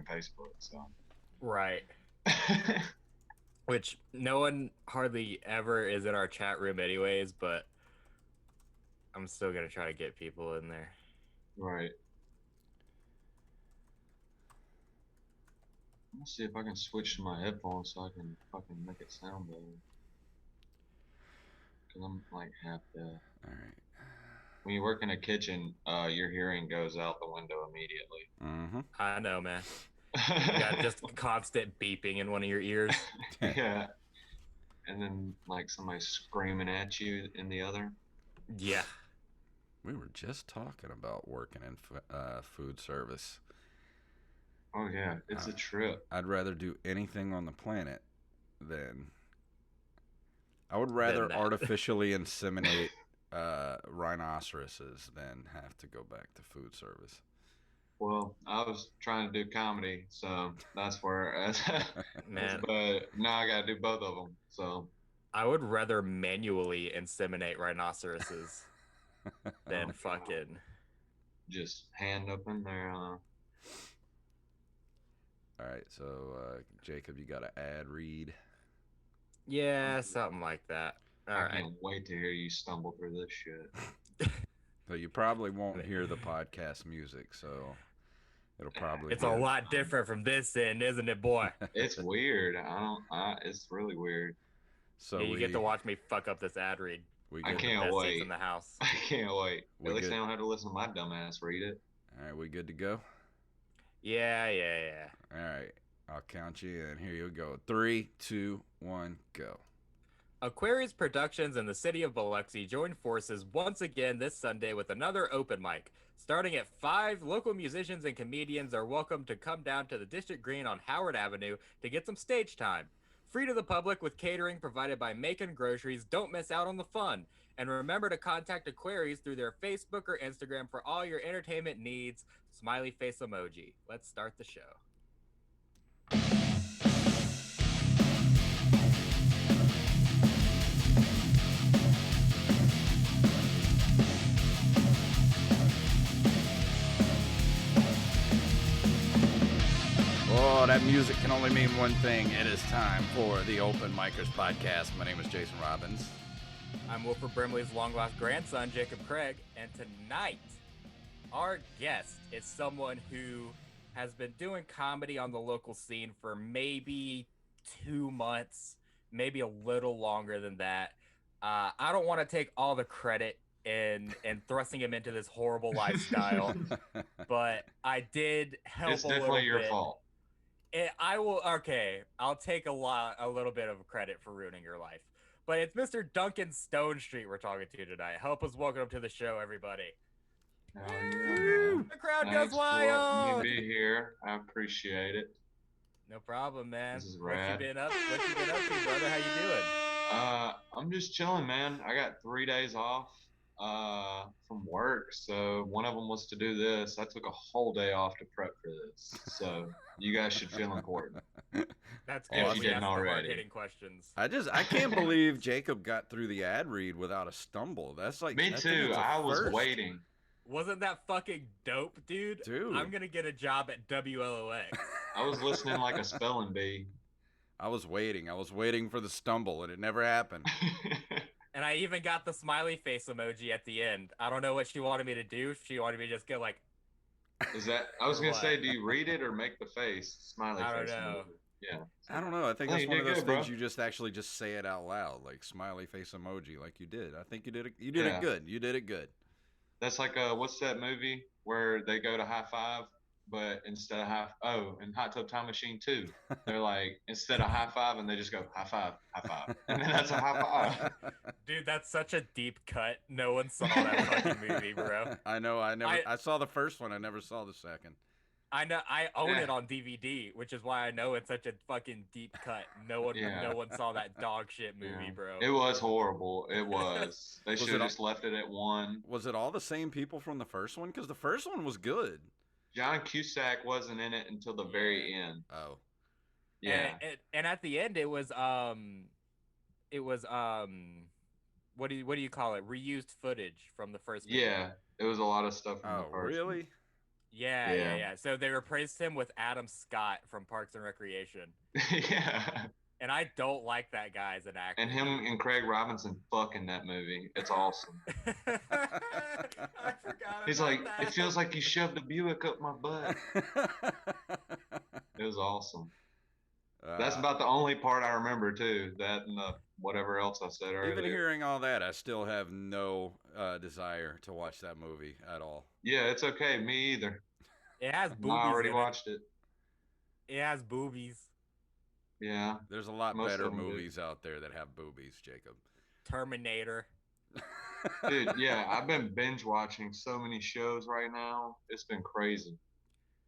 Facebook. So, Right. Which no one hardly ever is in our chat room anyways, but I'm still gonna try to get people in there. right. Let's see if I can switch to my headphones so I can fucking make it sound better. Cause I'm like half deaf. All right. When you work in a kitchen, your hearing goes out the window immediately. Mm-hmm. I know, man. You got just constant beeping in one of your ears. Yeah. And then like somebody screaming at you in the other. Yeah. We were just talking about working in food service. Oh yeah, it's a trip. I'd rather do anything on the planet than I would Than rather that. artificially inseminate rhinoceroses than have to go back to food service. Well, I was trying to do comedy, so that's where Man, but now I gotta do both of them. So I would rather manually inseminate rhinoceroses than oh god, fucking. just hand up in there. All right, so Jacob, you got an ad read. Yeah, something like that. All I right. can't wait to hear you stumble through this shit. So you probably won't hear the podcast music, so it'll probably It's be a lot different from this end, isn't it, boy? It's weird. I don't. It's really weird. So Yeah, you get to watch me fuck up this ad read. we I good. The can't best seats in wait. the house. I can't wait. We At least good. I don't have to listen to my dumbass read it. All right, we good to go. Yeah. All right, I'll count you in. Here you go. 3, 2, 1, go. Aquarius Productions and the city of Biloxi join forces once again this Sunday with another open mic. Starting at 5, local musicians and comedians are welcome to come down to the District Green on Howard Avenue to get some stage time. Free to the public with catering provided by Macon Groceries. Don't miss out on the fun. And remember to contact Aquarius through their Facebook or Instagram for all your entertainment needs. Smiley face emoji. Let's start the show. Oh, that music can only mean one thing. It is time for the Open Micers podcast. My name is Jason Robbins. I'm Wilford Brimley's long-lost grandson, Jacob Craig, and tonight, our guest is someone who has been doing comedy on the local scene for maybe 2 months, maybe a little longer than that. I don't want to take all the credit in thrusting him into this horrible lifestyle, but I did help It's a little definitely your bit. fault. I will. Okay, I'll take a little bit of credit for ruining your life. But it's Mr. Duncan Stonestreet we're talking to tonight. Help us welcome him to the show, everybody. Oh, yeah, man. The crowd Thanks goes for letting wild. me be here. I appreciate it. No problem, man. This is What you rad. been up? What you been up to, brother? How you doing? I'm just chilling, man. I got 3 days off from work, so one of them was to do this. I took a whole day off to prep for this, so you guys should feel important. That's If good. you We didn't asked the already. hard-hitting questions. I can't believe Jacob got through the ad read without a stumble. That's like Me I think too. it's a I was first. waiting. Wasn't that fucking dope, dude? Dude. I'm gonna get a job at WLOX. I was listening like a spelling bee. I was waiting for the stumble, and it never happened. And I even got the smiley face emoji at the end. I don't know what she wanted me to do. She wanted me to just go like, Is that? I was Or gonna what? say, do you read it or make the face smiley I don't face? know. emoji? Yeah. I don't know. I think Hey, that's you one of did those good, things bro. you just actually just say it out loud, like smiley face emoji, like you did. I think you did it. You did Yeah. it good. You did it good. That's like what's that movie where they go to high five, but instead of in Hot Tub Time Machine 2, they're like instead of high five and they just go high five, and then that's a high five. dude, that's such a deep cut. No one saw that fucking movie, bro. I know. I saw the first one. I never saw the second. I know. I own Yeah. it on DVD, which is why I know it's such a fucking deep cut. Yeah. No one saw that dog shit movie, Yeah. bro. It was horrible. It was. They Was should it have all- just left it at one. Was it all the same people from the first one? Because the first one was good. John Cusack wasn't in it until the very end. Oh, Yeah. And at the end, it was what do you call it? Reused footage from the first movie. Yeah. It was a lot of stuff from the oh, first one. really? Yeah. Yeah. So they replaced him with Adam Scott from Parks and Recreation, Yeah. and I don't like that guy as an And actor. him and Craig Robinson fuck in that movie. It's awesome. I forgot He's about like, it that. feels like you shoved a Buick up my butt. It was awesome. That's about the only part I remember too. That and whatever else I said Even earlier. hearing all that, I still have no desire to watch that movie at all. Yeah, it's okay. Me either. It has I boobies already in watched it. it. It has boobies. Yeah, There's a lot most better of them do. movies out there that have boobies, Jacob. Terminator. Dude, yeah, I've been binge watching so many shows right now. It's been crazy.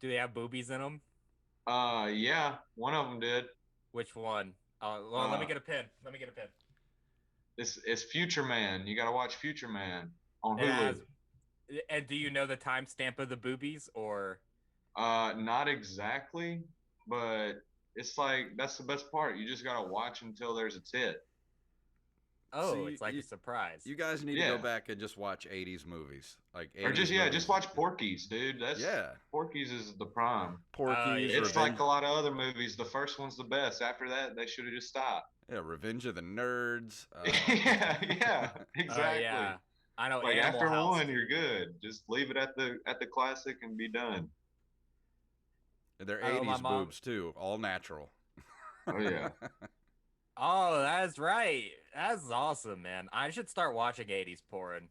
Do they have boobies in them? Yeah, one of them did. Which one? Well, let me Uh, get a pen. Let me get a pen. it's Future Man. You gotta watch Future Man on It Hulu. has. And do you know the timestamp of the boobies, or? Not exactly, but it's like that's the best part. You just gotta watch until there's a tit. Oh, So it's like a surprise. You guys need to Yeah. go back and just watch 80s movies. Like 80s Or just movies. watch Porky's, dude. Yeah. Porky's is the prime. Porky's, yeah. It's Revenge. like a lot of other movies. The first one's the best. After that, they should have just stopped. Yeah, Revenge of the Nerds. Yeah, exactly. Yeah. I know. Like Animal after House. one, you're good. Just leave it at the classic and be done. They're I know my 80s mom- boobs too, all natural. Oh yeah. Oh, that's right. That's awesome, man. I should start watching 80s porn.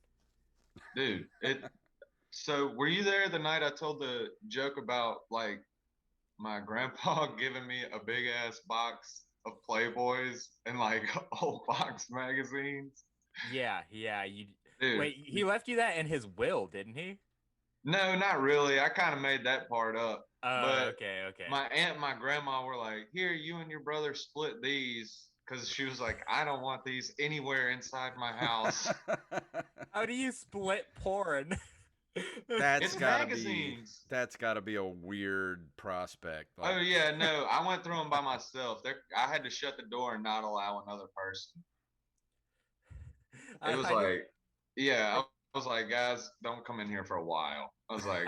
Dude, so were you there the night I told the joke about like my grandpa giving me a big ass box of Playboys and like old box magazines? Yeah. Dude, Wait, he left you that in his will, didn't he? no, not really. I kind of made that part up. Oh, But okay. my aunt and my grandma were like, "Here, you and your brother split these," because she was like, "I don't want these anywhere inside my house." How do you split porn? That's It's gotta magazines. that's gotta be a weird prospect. Oh yeah, no, I went through them by myself. I had to shut the door and not allow another person. It was I like, yeah, I was like, guys, don't come in here for a while. I was like,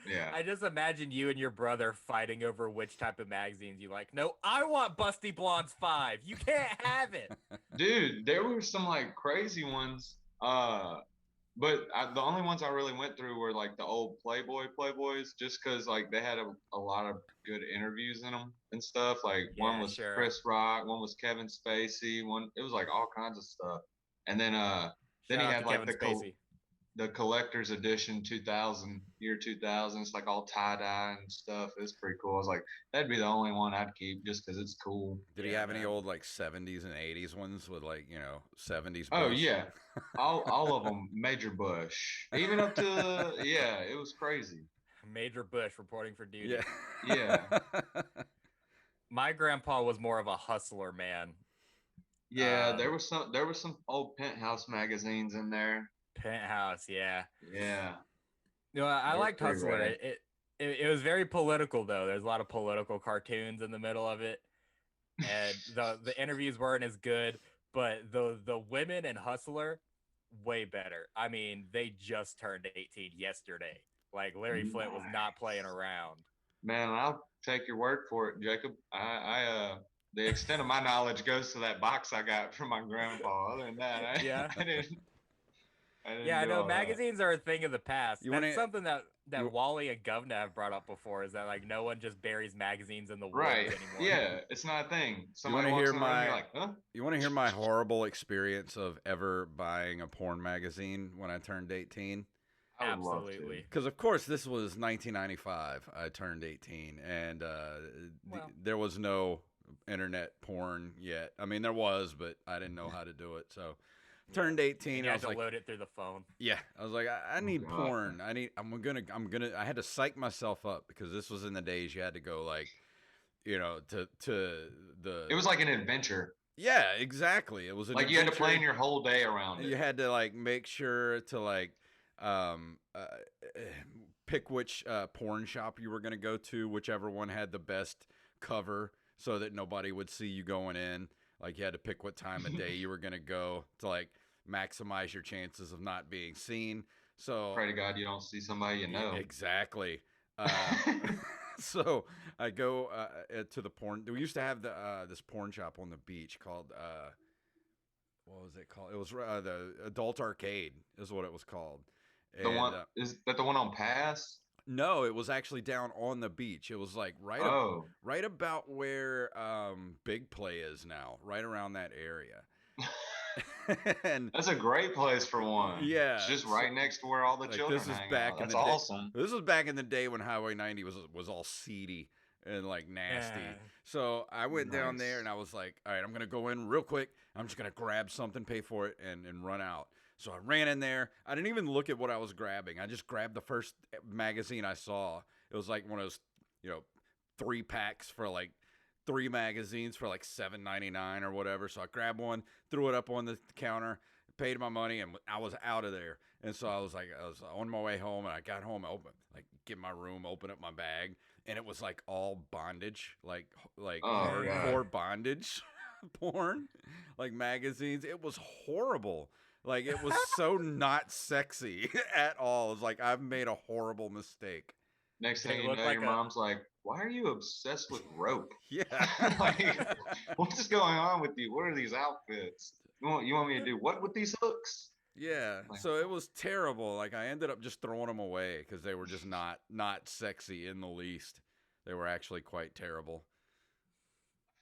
yeah. I just imagine you and your brother fighting over which type of magazines you like. No, I want Busty Blondes 5. You can't have it. Dude, there were some like crazy ones. But the only ones I really went through were like the old Playboys, just because like they had a lot of good interviews in them and stuff. Like one Yeah, was sure. Chris Rock, one was Kevin Spacey, one it was like all kinds of stuff. And then Shout he out had to like Kevin Spacey. the collector's edition 2000 year 2000. It's like all tie dye and stuff. It's pretty cool. I was like, that'd be the only one I'd keep just because it's cool. Did he Yeah, have any man. old like 70s and 80s ones with like 70s? Oh Bush? yeah, all of them. Major Bush, even up to yeah, it was crazy. Major Bush reporting for duty. Yeah. Yeah. My grandpa was more of a hustler man. Yeah, there was some old Penthouse magazines in there. Penthouse, yeah. Yeah. No, I They're liked pretty Hustler. rad. It was very political though. There's a lot of political cartoons in the middle of it, and the interviews weren't as good. But the women in Hustler, way better. I mean, they just turned 18 yesterday. Like Larry Flint was not playing around. Man, I'll take your word for it, Jacob. The extent of my knowledge goes to that box I got from my grandpa. Other than that, Yeah. I didn't. Yeah, I do know all that. magazines are a thing of the past. You That's wanna- something that you- Wally and Govna have brought up before. Is that like no one just buries magazines in the woods Right. anymore? Yeah, it's not a thing. Somebody wanna walks hear in the room, my- you're like, huh? You want to hear my horrible experience of ever buying a porn magazine when I turned 18? I would love to. Absolutely. Because of course this was 1995. I turned 18, and Well. there was no internet porn yet. I mean, there was, but I didn't know how to do it. So turned 18. And you I had was to like, load it through the phone. yeah, I was like, I need God. porn. I had to psych myself up because this was in the days you had to go like, to the. It was like an adventure. Yeah, exactly. It was an Like you had to adventure. plan your whole day around it. You had to like make sure to like pick which porn shop you were going to go to, whichever one had the best cover, so that nobody would see you going in. Like you had to pick what time of day you were going to go to like maximize your chances of not being seen. So Pray to God you don't see somebody you know. exactly. So I go to the porn. We used to have this porn shop on the beach called what was it called? It was the Adult Arcade is what it was called. The And one is that the one on Pass? no, it was actually down on the beach. It was like Oh. right about where Big Play is now, right around that area. And That's a great place for one. yeah, It's just right next to where all the like children this is hang back out. in That's the day. awesome. This was back in the day when Highway 90 was all seedy and like nasty. Yeah. So I went down there Nice. and I was like, all right, I'm gonna go in real quick. I'm just gonna grab something, pay for it, and run out. So I ran in there. I didn't even look at what I was grabbing. I just grabbed the first magazine I saw. It was like one of those, 3-packs for like 3 magazines for like $7.99 or whatever. So I grabbed one, threw it up on the counter, paid my money, and I was out of there. And so I was on my way home, and I got home, get my room, open up my bag, and it was like all bondage, like Oh, hardcore bondage porn, like magazines. It was horrible. Like it was so not sexy at all. It's like I've made a horrible mistake. Next Did thing it you look know, like your a- mom's like, "Why are you obsessed with rope? Yeah. Like, what's going on with you? What are these outfits? You want me to do what with these hooks?" Yeah, Like, so it was terrible. Like I ended up just throwing them away because they were just not sexy in the least. They were actually quite terrible.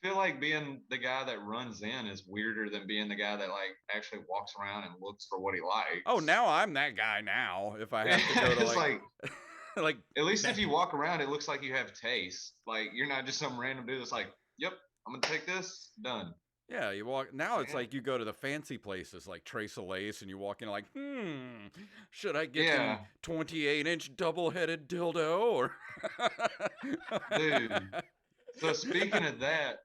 I feel like being the guy that runs in is weirder than being the guy that like actually walks around and looks for what he likes. Oh, now I'm that guy now. If I have to go to It's like like at least if you walk around, it looks like you have taste. Like you're not just some random dude that's like, "Yep, I'm gonna take this." Done. yeah, you walk now. It's Yeah. like you go to the fancy places like Trace of Lace, and you walk in like, should I get Yeah. the 28-inch double-headed dildo or? Dude. So speaking of that,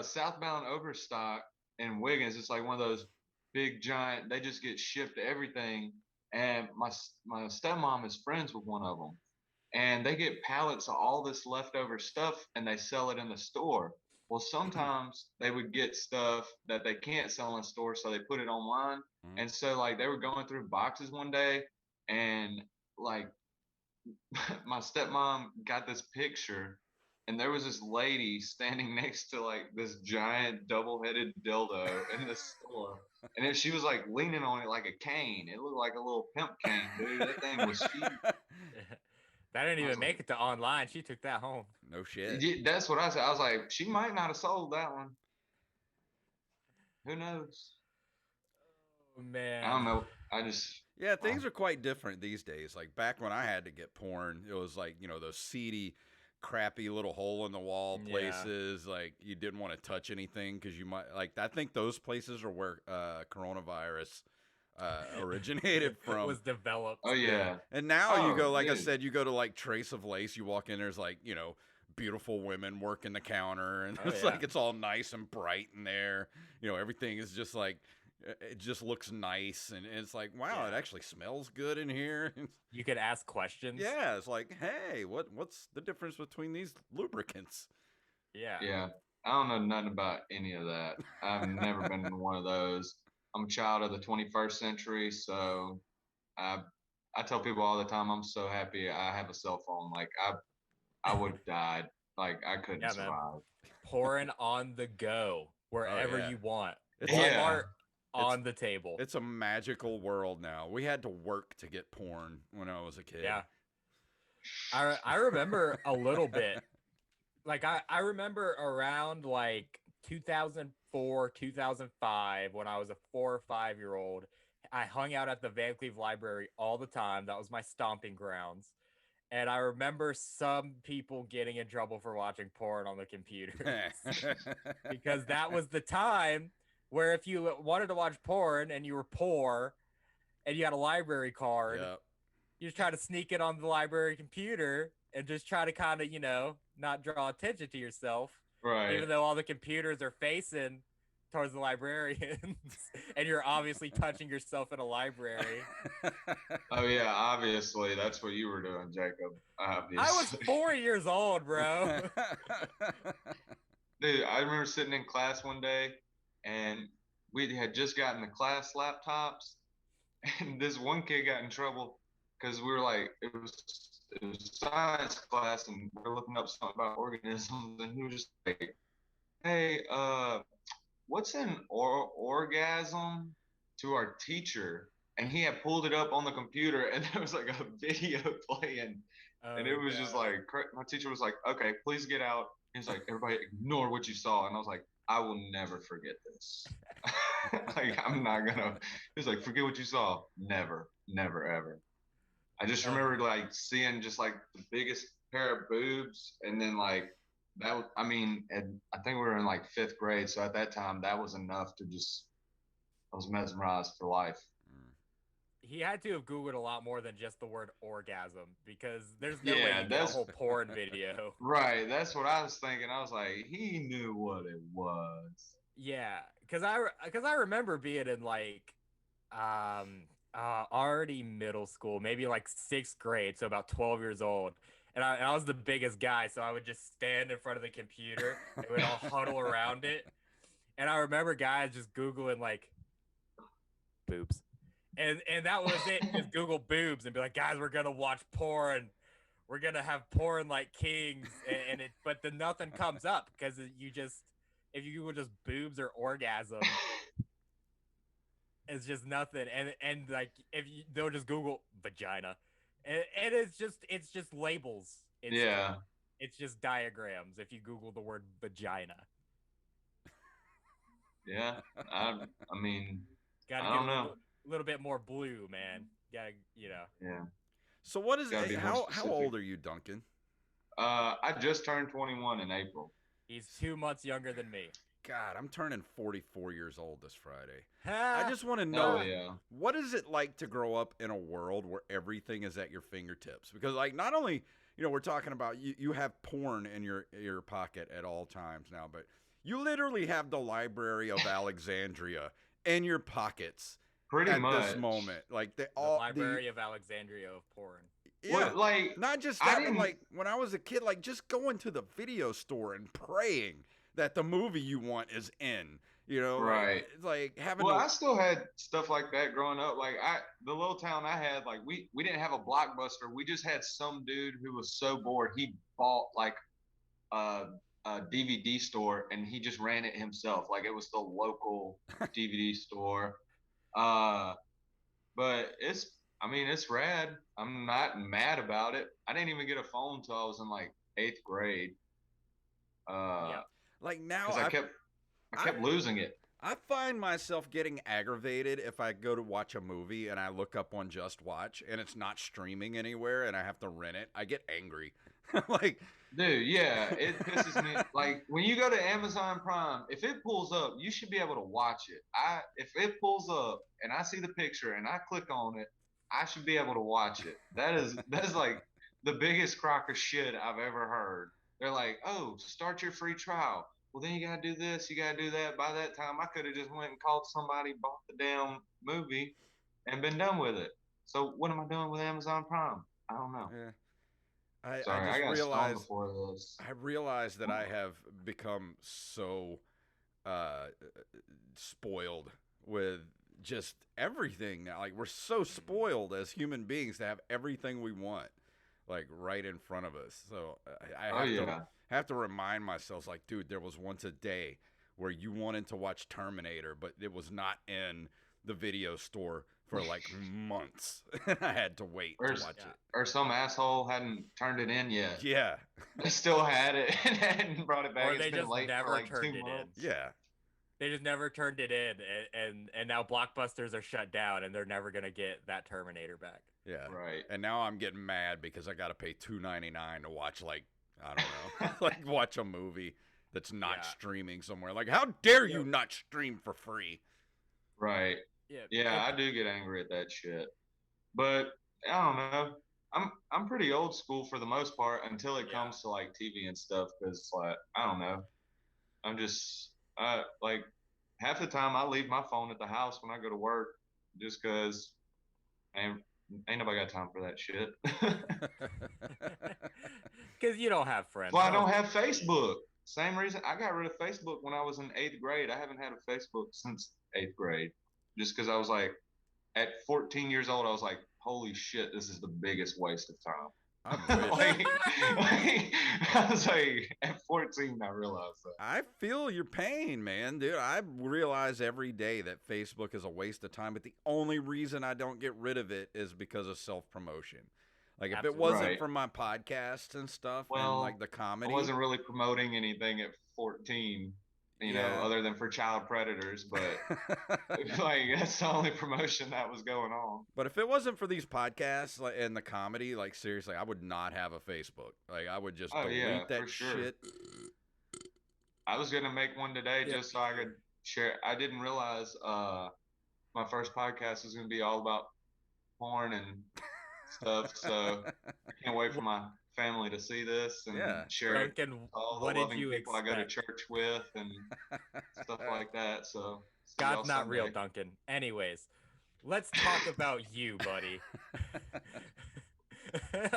southbound Overstock in Wiggins, it's like one of those big giant. They just get shipped everything, and my stepmom is friends with one of them, and they get pallets of all this leftover stuff, and they sell it in the store. Well, sometimes they would get stuff that they can't sell in store, so they put it online. Mhm. And so like they were going through boxes one day, and like my stepmom got this picture, and there was this lady standing next to like this giant double-headed dildo in the store, and then she was like leaning on it like a cane. It looked like a little pimp cane, dude. That thing was huge. That didn't I was even make like, it to online. She took that home. No shit. yeah, that's what I said. I was like, she might not have sold that one. Who knows? Oh, I man. don't know. I just Yeah, things are quite different these days. Like back when I had to get porn, it was like, those seedy, crappy little hole in the wall Yeah. places. Like you didn't want to touch anything because you might like. I think those places are where coronavirus originated It from. was developed. oh yeah. And now you Oh, go, like I dude. said, you go to like Trace of Lace. You walk in, there's like beautiful women working the counter, and Oh, it's yeah. like it's all nice and bright in there. Everything is just like. It just looks nice, and it's like, wow, it Yeah. actually smells good in here. You could ask questions. Yeah, it's like, hey, what's the difference between these lubricants? Yeah. Yeah. I don't know nothing about any of that. I've never been in one of those. I'm a child of the 21st century, so I tell people all the time I'm so happy I have a cell phone. Like I would have died. Like I couldn't Yeah, man. survive. Pouring on the go wherever yeah. you want. It's Yeah. Walmart on the table. It's a magical world now. We had to work to get porn when I was a kid. Yeah. I remember a little bit. Like I remember around like 2004, 2005 when I was a 4 or 5-year-old. I hung out at the Van Cleve Library all the time. That was my stomping grounds. And I remember some people getting in trouble for watching porn on the computer because that was the time where if you wanted to watch porn and you were poor and you had a library card, Yep. you just try to sneak it on the library computer and just try to kind of, not draw attention to yourself, Right. even though all the computers are facing towards the librarians and you're obviously touching yourself in a library. Oh yeah, obviously that's what you were doing, Jacob. Obviously. I was 4 years old, bro. Dude, I remember sitting in class one day, and we had just gotten the class laptops, And this one kid got in trouble because we were like, it was science class, and we were looking up something about organisms, and he was just like, "Hey, what's an orgasm?" to our teacher, and he had pulled it up on the computer, and there was like a video playing, and Oh it was just god. like my teacher was like, "Okay, please get out." He's like, "Everybody, ignore what you saw," and I was like, "I will never forget this." Like I'm not gonna. He was like, "Forget what you saw." Never, never, ever. I just Uh, remember like seeing just like the biggest pair of boobs, and then like that. I mean, and I think we were in like fifth grade, so at that time that was enough to just I was mesmerized for life. Mm. he had to have Googled a lot more than just the word orgasm because there's no way Yeah, you get a that's whole porn video. right. That's what I was thinking. I was like, he knew what it was. Yeah, because I remember being in like um already middle school, maybe like sixth grade, so about 12 years old. And I was the biggest guy, so I would just stand in front of the computer and we'd all huddle around it. And I remember guys just Googling like boobs. And that was it. Just Google boobs and be like, guys, we're gonna watch porn. We're gonna have porn like kings, and it. But then nothing comes up because you just if you Google just boobs or orgasm, it's just nothing. And like if you they'll just Google vagina, and it's just labels. Yeah, It's just diagrams. If you Google the word vagina, yeah. I, I mean, got to I get a don't know. little bit more blue, man. Got to. Yeah, So what is got to be more how specific. old are you, Duncan? I just turned 21 in April. He's 2 months younger than me. God, I'm turning 44 years old this Friday. I Ha just want to Hell know yeah. what is it like to grow up in a world where everything is at your fingertips? Because like not only, we're talking about you have porn in your pocket at all times now, but you literally have the Library of Alexandria in your pockets Pretty at this much. moment. Like the Library of Alexandria of porn. yeah. What like Not just I that, but didn't like when I was a kid, like just going to the video store and praying that the movie you want is in. Like right. it's like having Well, to. I still had stuff like that growing up. Like the little town I had, like we didn't have a blockbuster. We just had some dude who was so bored he bought like a, DVD store and he just ran it himself. Like it was the local DVD store. Uh, but I mean, it's rad. I'm not mad about it. I didn't even get a phone until I was in like eighth grade. Uh, Yep. Like now, because I I kept losing it. I find myself getting aggravated if I go to watch a movie and I look up on Just Watch and it's not streaming anywhere and I have to rent it. I get angry. Like, Dude, yeah, it pisses me. Like when you go to Amazon Prime, if it pulls up, you should be able to watch it. If it pulls up and I see the picture and I click on it, I should be able to watch it. That's like the biggest crock of shit I've ever heard. They're like, "Oh, start your free trial." Well, then you gotta do this, you gotta do that. By that time, I could have just went and called somebody, bought the damn movie, and been done with it. So what am I doing with Amazon Prime? I don't know. eh. I Sorry, I just got stoned realized before this. I realized that I have become so uh, spoiled with just everything now. Like we're so spoiled as human beings to have everything we want, like right in front of us. So I Oh have to yeah. remind myself, like, dude, there was once a day where you wanted to watch Terminator, but it was not in the video store for like months, and I had to wait Or to s- watch Yeah. it. or some asshole hadn't turned it in yet. Yeah, They still had it and hadn't brought it back. Or It's they been just late for never like two turned it in. months. yeah. They just never turned it in, and now blockbusters are shut down, and they're never gonna get that Terminator back. Yeah. Right. And now I'm getting mad because I got to pay $2.99 to watch like I don't know, like watch a movie that's not Yeah. streaming somewhere. Like how dare you Yep. not stream for free? Right. Yeah. Yeah, I do get angry at that shit. But I don't know. I'm pretty old school for the most part until it Yeah. comes to like TV and stuff because like I don't know. I'm just like half the time I leave my phone at the house when I go to work just because ain't ain't nobody got time for that shit. Because you don't have friends. Well, I don't have Facebook. Same reason I got rid of Facebook when I was in eighth grade. I haven't had a Facebook since eighth grade, just because I was like, at 14 years old, I was like, holy shit, this is the biggest waste of time. I wish. I was like, at 14, I realized that. I feel your pain, man, dude. I realize every day that Facebook is a waste of time, but the only reason I don't get rid of it is because of self promotion. Like, if it Absolutely. wasn't Right. for my podcasts and stuff and like Well, the I comedy, wasn't really promoting anything at 14, yeah. other than for child predators, but like that's the only promotion that was going on. But if it wasn't for these podcasts like, and the comedy, like seriously, I would not have a Facebook. Like I would just Oh yeah, delete that for sure. shit. I was gonna make one today Yeah, just so I could share. I didn't realize my first podcast was gonna be all about porn and stuff. So I can't wait for my family to see this and Yeah, share it Duncan, with all what the did loving you people I go to expect? church with and stuff like that. So see y'all God's not real, Sunday. Duncan. Anyways, let's talk about you, buddy.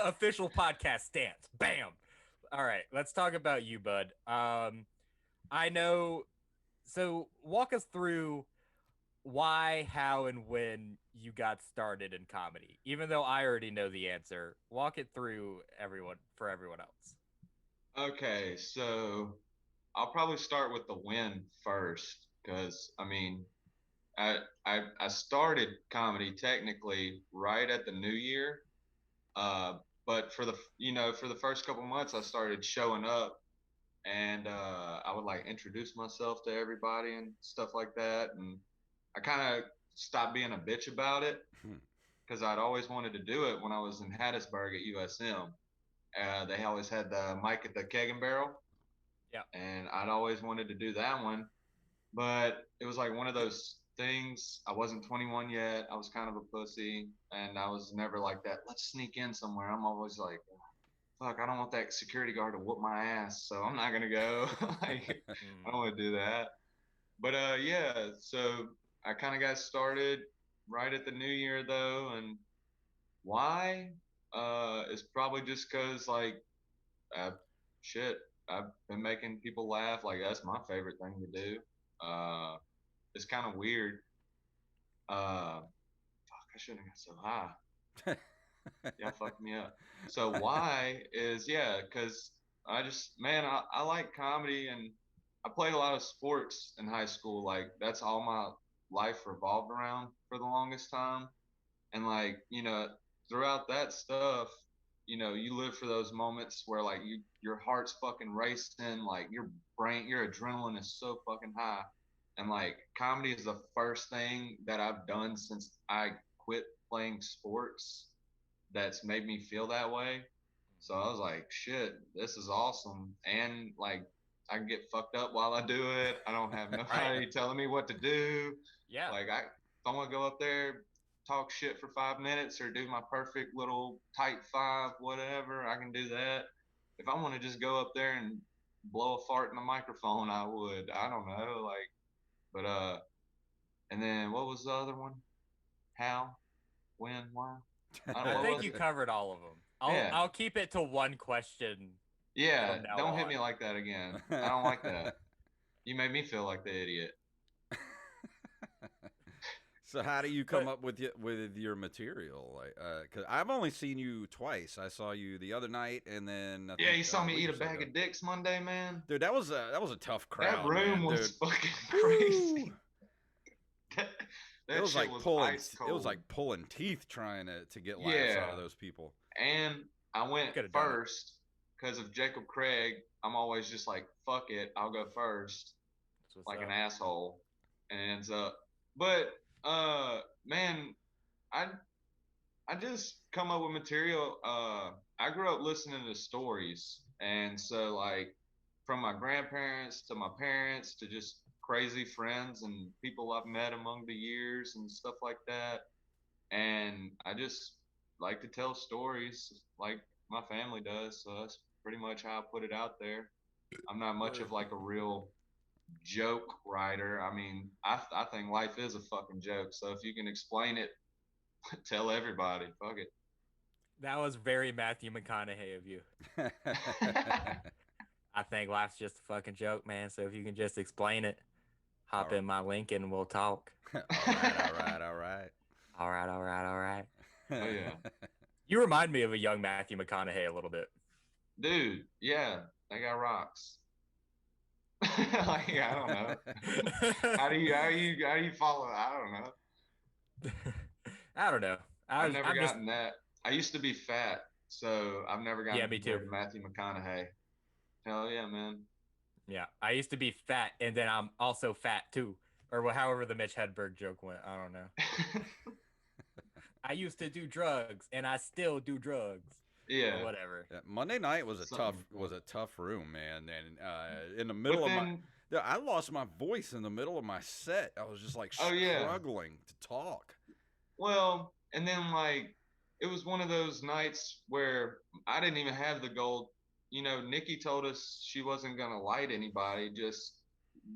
Official podcast stance. Bam. All right, let's talk about you, bud. I know. So walk us through why, how, and when you got started in comedy. Even though I already know the answer, walk it through for everyone else. Okay, so I'll probably start with the win first because I mean I started comedy technically right at the new year. But for the first couple months I started showing up and I would like introduce myself to everybody and stuff like that, and I kind of stopped being a bitch about it because I'd always wanted to do it when I was in Hattiesburg at USM. They always had the mic at the keg and barrel, Yeah. and I'd always wanted to do that one, but it was like one of those things. I wasn't 21 yet. I was kind of a pussy, and I was never like that. Let's sneak in somewhere. I'm always like, fuck, I don't want that security guard to whoop my ass, so I'm not gonna go. Like, I don't want to do that. But yeah. So I kind of got started right at the new year though, and why? It's probably just cause like, uh, shit, I've been making people laugh. Like that's my favorite thing to do. Uh, it's kind of weird. Fuck, I shouldn't have got so high. Y'all fucked me up. So why is yeah, because I like comedy and I played a lot of sports in high school. Like that's all my life revolved around for the longest time. And like, throughout that stuff, you live for those moments where like your heart's fucking racing, like your adrenaline is so fucking high. And like comedy is the first thing that I've done since I quit playing sports that's made me feel that way. So I was like, shit, this is awesome. And like I can get fucked up while I do it. I don't have nobody telling me what to do. Yeah. Like if I want to go up there, talk shit for 5 minutes or do my perfect little tight five, whatever, I can do that. If I want to just go up there and blow a fart in the microphone, I would. I don't know, like, but and then what was the other one? How, when, why? I What think was you it? covered all of them. Yeah. I'll keep it to one question. Yeah, From now don't hit on. me like that again. I don't like that. You made me feel like the idiot. So how do you But- come up with your material? Like, cause I've only seen you twice. I saw you the other night, and then I Yeah, think, you saw me week eat a or so bag ago. of dicks Monday, man. Dude, that was a tough crowd. That room man, was dude. fucking Woo! crazy. That, It that was shit like was pulling. ice cold. It was like pulling teeth trying to get laughs out Yeah. of those people. And I went Could've done it. first because of Jacob Craig. I'm always just like, fuck it, I'll go first, That's what's like up. an asshole, and it ends up. But man, I I just come up with material. I grew up listening to stories, and so like from my grandparents to my parents to just crazy friends and people I've met among the years and stuff like that. And I just like to tell stories like my family does. So that's pretty much how I put it out there. I'm not much of like a real joke writer. I mean, I think life is a fucking joke. So if you can explain it, tell everybody. Fuck it. That was very Matthew McConaughey of you. I think life's just a fucking joke, man. So if you can just explain it, hop Alright. in my link and we'll talk. all right. All right, all right, all right. Oh, yeah. You remind me of a young Matthew McConaughey a little bit. Dude, yeah, that guy rocks. Like, I don't know. How do you follow? I don't know. I don't know. I've never I'm just gotten that. I used to be fat, so I've never yeah, gotten me too. compared to Matthew McConaughey. Hell yeah, man. Yeah, I used to be fat, and then I'm also fat too, or however the Mitch Hedberg joke went. I don't know. I used to do drugs, and I still do drugs, or Yeah. whatever. Yeah, Monday night was a Something like that. tough room, man. And in the But middle of my, then, yeah, I lost my voice in the middle of my set. I was just like oh yeah. struggling to talk. Well, and then like it was one of those nights where I didn't even have the gold. You know, Nikki told us she wasn't gonna light anybody, just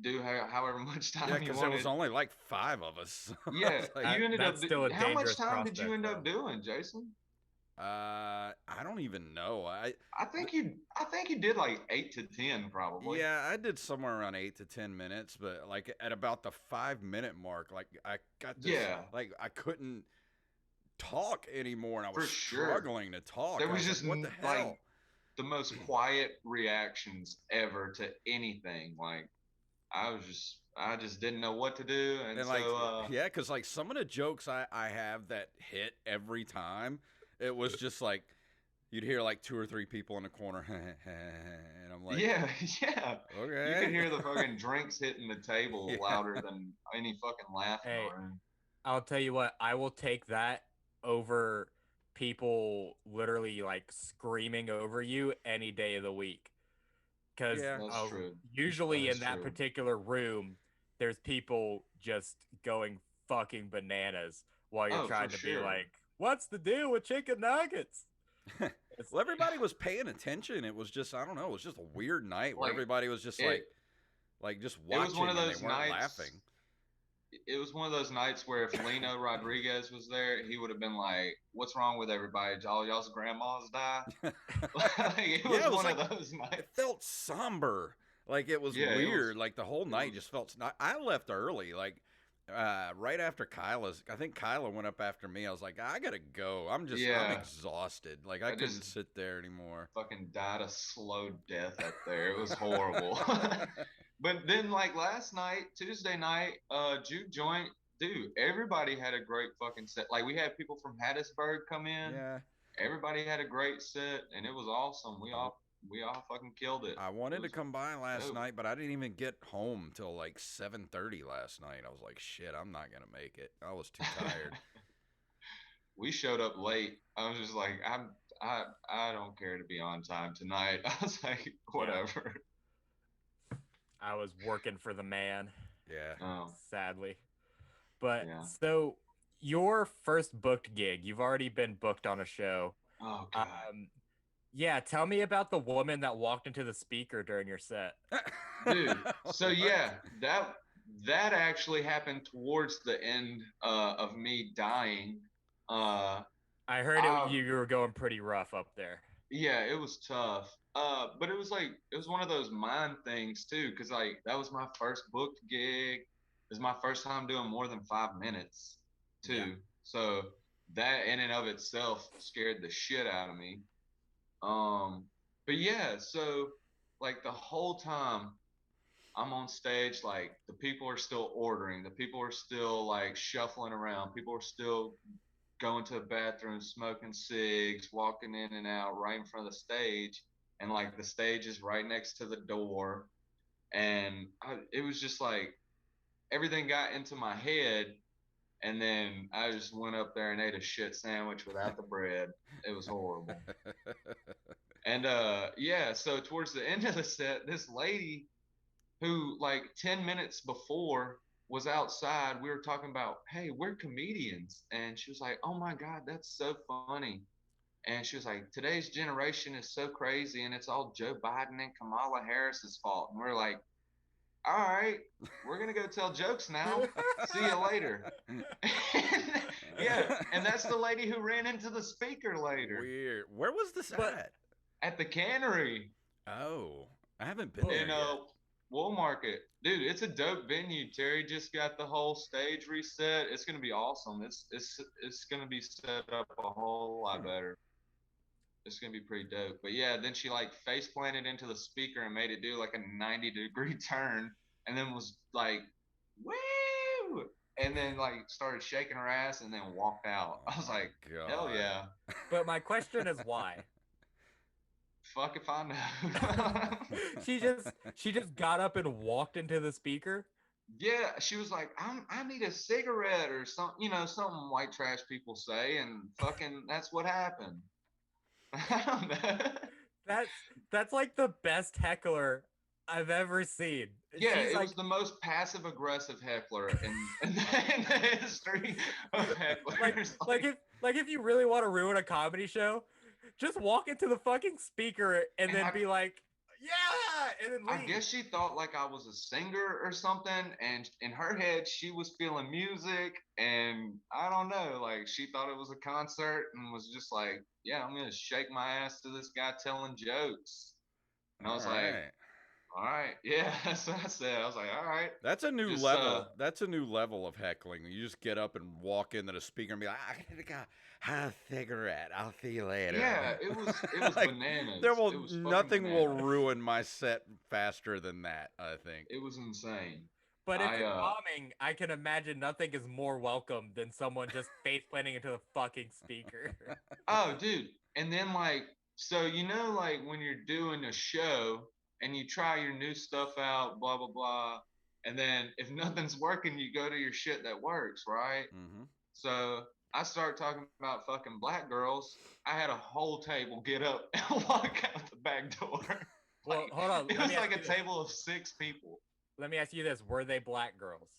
do however much Yeah, time you because there was wanted. only like 5 of us. I Yeah, was like, you ended up. That's still a How much dangerous time did you prospect, end up though. doing, Jason? I don't even know. I think you did like 8 to 10 probably. Yeah, I did somewhere around 8 to 10 minutes, but like at about the 5 minute mark, like I got this, Yeah, like I couldn't talk anymore, and I was for sure. struggling to talk. There And I was was just like, "What the like hell?" the most quiet reactions ever to anything. Like I just didn't know what to do, and And like, so yeah, because like some of the jokes I have that hit every time, it was just like you'd hear like 2 or 3 people in the corner, and I'm like, yeah, yeah. You could okay, hear the fucking drinks hitting the table yeah, louder than any fucking laugh in Hey, the room. I'll tell you what, I will take that over people literally like screaming over you any day of the week. Because yeah, That's true. That usually is in that true. particular room, there's people just going fucking bananas while you're Oh, for trying to be sure. like, what's the deal with chicken nuggets? It's, well, everybody was paying attention. It was just, I don't know, it was just a weird night where Like everybody was just it. like just It was one watching of and they those weren't nights. laughing. It was one of those nights where if Lino Rodriguez was there, he would have been like, "What's wrong with everybody? All y'all's grandmas die." Like, it was Yeah, it was one like of those it nights. felt somber. Like it was Yeah, it was. weird. Like the whole It night was. just felt. I left early. Like right after Kyla's. I think Kyla went up after me. I was like, I gotta go. I'm Yeah, exhausted. Like I I couldn't just sit there anymore. fucking died a slow death up there. It was horrible. But then, like last night, Tuesday night, Juke Joint, dude, everybody had a great fucking set. Like we had people from Hattiesburg come in. Yeah. Everybody had a great set, and it was awesome. We I, w- all fucking killed it. I It wanted to was come by last dope. night, but I didn't even get home till like 7:30 last night. I was like, shit, I'm not gonna make it. I was too tired. We showed up late. I was just like, I don't care to be on time tonight. I was like, yeah, whatever. I was working for the man, Yeah. Oh, sadly. But yeah. so your first booked gig, you've already been booked on a show. Oh God. Yeah, tell me about the woman that walked into the speaker during your set. Dude, so What? yeah, that actually happened towards the end of me dying. Uh, I heard I you were going pretty rough up there. Yeah, it was tough. But it was like it was one of those mind things too, because like that was my first booked gig. It was my first time doing more than 5 minutes Yeah. too. So that in and of itself scared the shit out of me. Um, but yeah, so like the whole time I'm on stage, like the people are still ordering, the people are still like shuffling around, people are still going to the bathroom, smoking cigs, walking in and out right in front of the stage, and like the stage is right next to the door, and it was just like everything got into my head, and then I just went up there and ate a shit sandwich without the bread. It was horrible. And yeah, so towards the end of the set, this lady who like 10 minutes before was outside, we were talking about, hey, we're comedians. And she was like, oh my God, that's so funny. And she was like, today's generation is so crazy and it's all Joe Biden and Kamala Harris's fault. And we're like, all right, we're going to go tell jokes now. See you later. Yeah. And that's the lady who ran into the speaker later Weird. Where was this But at? at the cannery. Oh, I haven't been And there yet. Wool Market, dude, it's a dope venue. Terry just got the whole stage reset. It's gonna be awesome. It's gonna be set up a whole lot Hmm. better. It's gonna be pretty dope. But yeah, then she like face planted into the speaker and made it do like a 90-degree turn, and then was like, "Woo!" and then like started shaking her ass and then walked out. Oh I was my like, "Hell god. yeah!" But my question is why? Fuck if I know. She just got up and walked into the speaker. Yeah, she was like, I need a cigarette or something, something white trash people say, and fucking that's what happened. I don't know. That's that's like the best heckler I've ever seen. Yeah, She's it like was the most passive aggressive heckler in the history of like hecklers. like if you really want to ruin a comedy show, just walk into the fucking speaker and And then be like, yeah, and then I leave. guess she thought like I was a singer or something, and in her head she was feeling music, and I don't know, like she thought it was a concert and was just like, yeah, I'm gonna shake my ass to this guy telling jokes, and I All was like, right. all right, yeah, that's what I said. I was like, all right, That's a new just level. That's a new level of heckling. You just get up and walk into the speaker and be like, "I gotta have a cigarette. I'll see you later." yeah, it was Like there bananas. will It was fucking nothing will bananas. ruin my set faster than that. I think. It was insane. But if I you're bombing, I can imagine nothing is more welcome than someone just face planting into the fucking speaker. Oh, dude. And then like, so like when you're doing a show and you try your new stuff out, blah blah blah, and then if nothing's working, you go to your shit that works, right? Mm-hmm. So I start talking about fucking black girls. I had a whole table get up and walk out the back door. Well, Like hold on. it Let me was ask like a you this. table of 6 people. Let me ask you this. Were they black girls?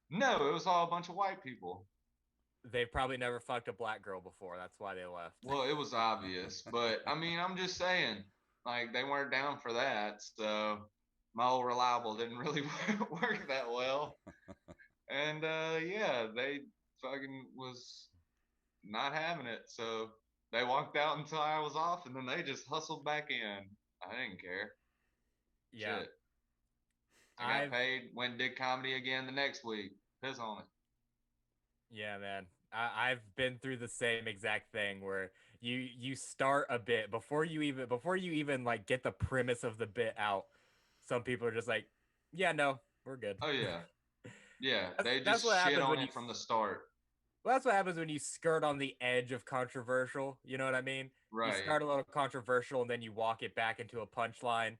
No, it was all a bunch of white people. They've probably never fucked a black girl before. That's why they left. Well, it was obvious, but I mean, I'm just saying, like they weren't down for that, so my old reliable didn't really work that well, and yeah, they fucking was not having it, so they walked out until I was off, and then they just hustled back in. I didn't care. Yeah. Shit, I got I've paid, went and did comedy again the next week. Piss on it. Yeah, man. I've been through the same exact thing where you start a bit before you even like get the premise of the bit out. Some people are just like, yeah, no, we're good. Oh yeah, yeah, they That's just what shit happens on when you it from the start. well, that's what happens when you skirt on the edge of controversial. You know what I mean? You Right. start a little controversial and then you walk it back into a punchline.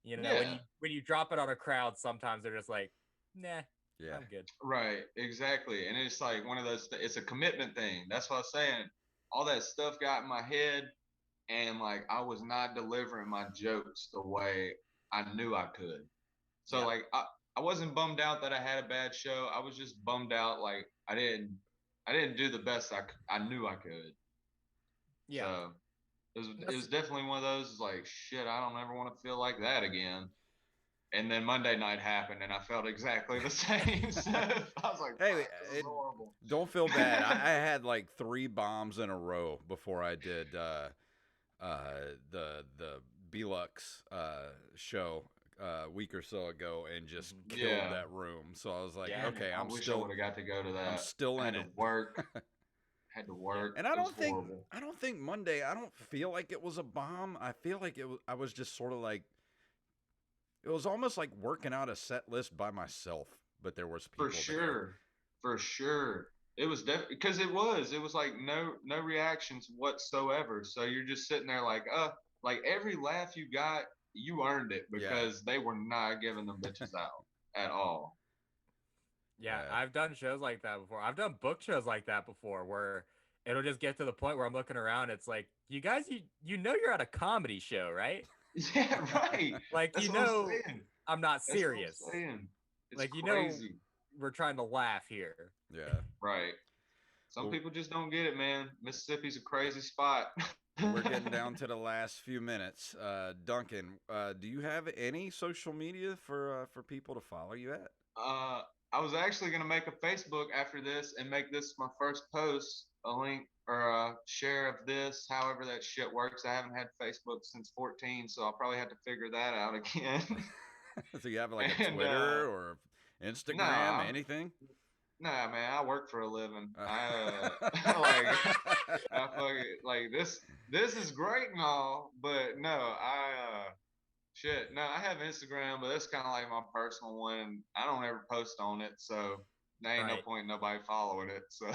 You know, when Yeah. you drop it on a crowd, sometimes they're just like, nah, Yeah. I'm good. Right, exactly. And it's like one of those, it's a commitment thing. That's what I'm saying. All that stuff got in my head, and like I was not delivering my jokes the way I knew I could. So Yeah. like I wasn't bummed out that I had a bad show. I was just bummed out like I didn't do the best I knew I could. Yeah. So it was That's definitely one of those like shit, I don't ever want to feel like that again. And then Monday night happened, and I felt exactly the same. So I was like, Hey, "Fuck, this is horrible." don't feel bad. I had like 3 bombs in a row before I did the Belux show a week or so ago and just killed Yeah, that room. So I was like, Yeah. damn it! okay, I wish I would have got to go to I'm that. still I had in to it. work. Had to yeah. work. And It was horrible. I don't think Monday. I don't feel like it was a bomb. I feel like it was. I was just sort of like it was almost like working out a set list by myself, but there was For people there. sure, for sure. It was definitely because it was like no reactions whatsoever. So you're just sitting there like every laugh you got, you earned it Yeah, because they were not giving them bitches out at all. Yeah, yeah. I've done shows like that before. I've done book shows like that before where it'll just get to the point where I'm looking around. It's like, you guys, you know you're at a comedy show, right? Yeah, right. Like, That's you what I'm know saying. I'm not That's what I'm serious. saying. It's Like, you know crazy. we're trying to laugh here. Yeah. Right. Some Well, people just don't get it, man. Mississippi's a crazy spot. we're getting down to the last few minutes. Duncan, do you have any social media for people to follow you at? uh, I was actually gonna make a Facebook after this and make this my first post, a link or a share of this, however that shit works. I haven't had Facebook since 14, so I'll probably have to figure that out again. So you have like a And Twitter or Instagram, nah, anything? nah, man, I work for a living. Like I fucking like this. This is great and all, but no, shit. No, I have Instagram, but that's kind of like my personal one. And I don't ever post on it, so there ain't no Right. point in nobody following it. So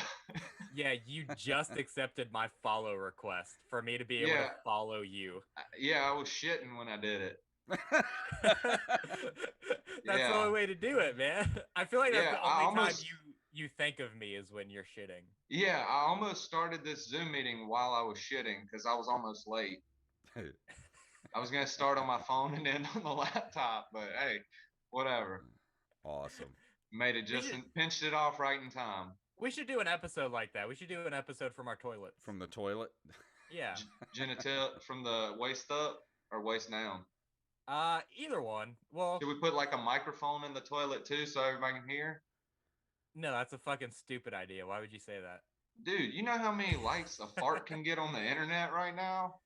Yeah, you just accepted my follow request for me to be able to yeah, follow you. yeah, I was shitting when I did it. That's the Yeah, only way to do it, man. I feel like that's yeah, the I only time almost, you think of me is when you're shitting. yeah, I almost started this Zoom meeting while I was shitting because I was almost late. I was gonna start on my phone and then on the laptop, but hey, whatever. Awesome. Made it We just should pinched it off right in time. we should do an episode like that. We should do an episode from our toilets. From the toilet. Yeah. Genital from the waist up or waist down. Either one. Well, Should we put like a microphone in the toilet too so everybody can hear? no, that's a fucking stupid idea. Why would you say that? Dude, you know how many likes a fart can get on the internet right now?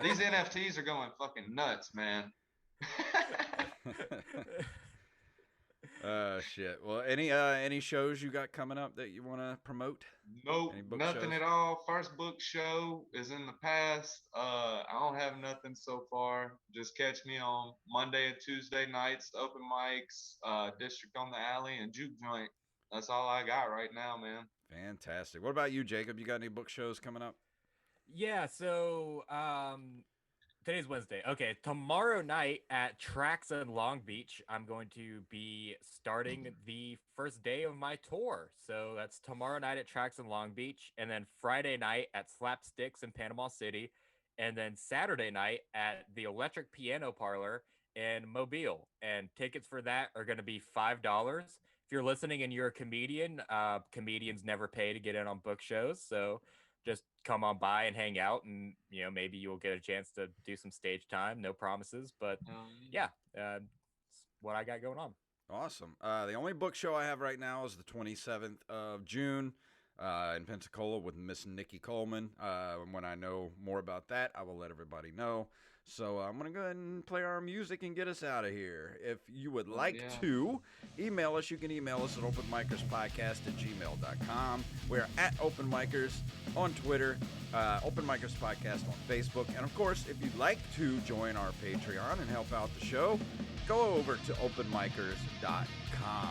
These NFTs are going fucking nuts, man. Shit. Well, any shows you got coming up that you want to promote? Nope, Any book nothing shows? at all. First book show is in the past. I don't have nothing so far. Just catch me on Monday and Tuesday nights, open mics, District on the Alley, and Juke Joint. That's all I got right now, man. Fantastic. What about you, Jacob? You got any book shows coming up? Yeah, so today's Wednesday. Okay, tomorrow night at Tracks in Long Beach, I'm going to be starting the first day of my tour. So that's tomorrow night at Tracks in Long Beach, and then Friday night at Slapsticks in Panama City, and then Saturday night at the Electric Piano Parlor in Mobile. And tickets for that are going to be $5. If you're listening and you're a comedian, comedians never pay to get in on book shows, so just come on by and hang out, and maybe you'll get a chance to do some stage time. No promises, but yeah, it's what I got going on. Awesome. The only book show I have right now is the 27th of June in Pensacola with Miss Nikki Coleman. When I know more about that, I will let everybody know. So I'm going to go ahead and play our music and get us out of here. If you would like to email us, you can email us at openmikerspodcast@gmail.com. We're at Open Micers on Twitter, Open Micers Podcast on Facebook. And of course, if you'd like to join our Patreon and help out the show, go over to openmikers.com.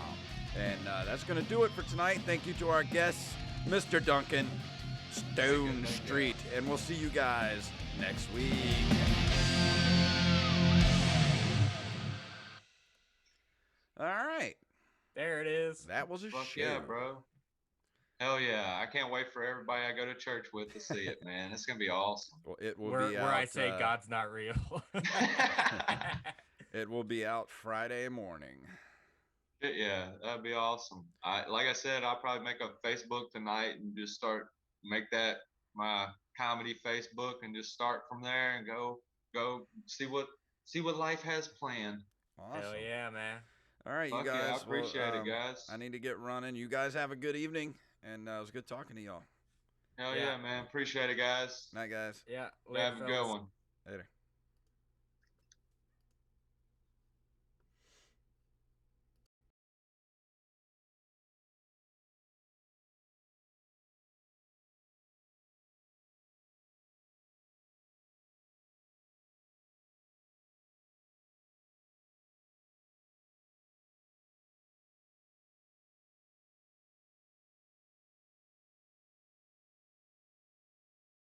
And that's going to do it for tonight. Thank you to our guests, Mr. Duncan Stonestreet. And we'll see you guys next week. All right. There it is. That was a Fuck show. yeah, bro. Hell yeah. I can't wait for everybody I go to church with to see it, man. It's going to be awesome. Well, it will Where be out, I say God's not real. It will be out Friday morning. Yeah, that'd be awesome. Like I said, I'll probably make a Facebook tonight and just make that my comedy Facebook and just start from there and go see what life has planned. Awesome. Hell yeah, man. All right, Fuck you guys. yeah, I appreciate it, guys. I need to get running. You guys have a good evening, and it was good talking to y'all. Hell yeah, man. Appreciate it, guys. Night, guys. Yeah. Have a good one. Later.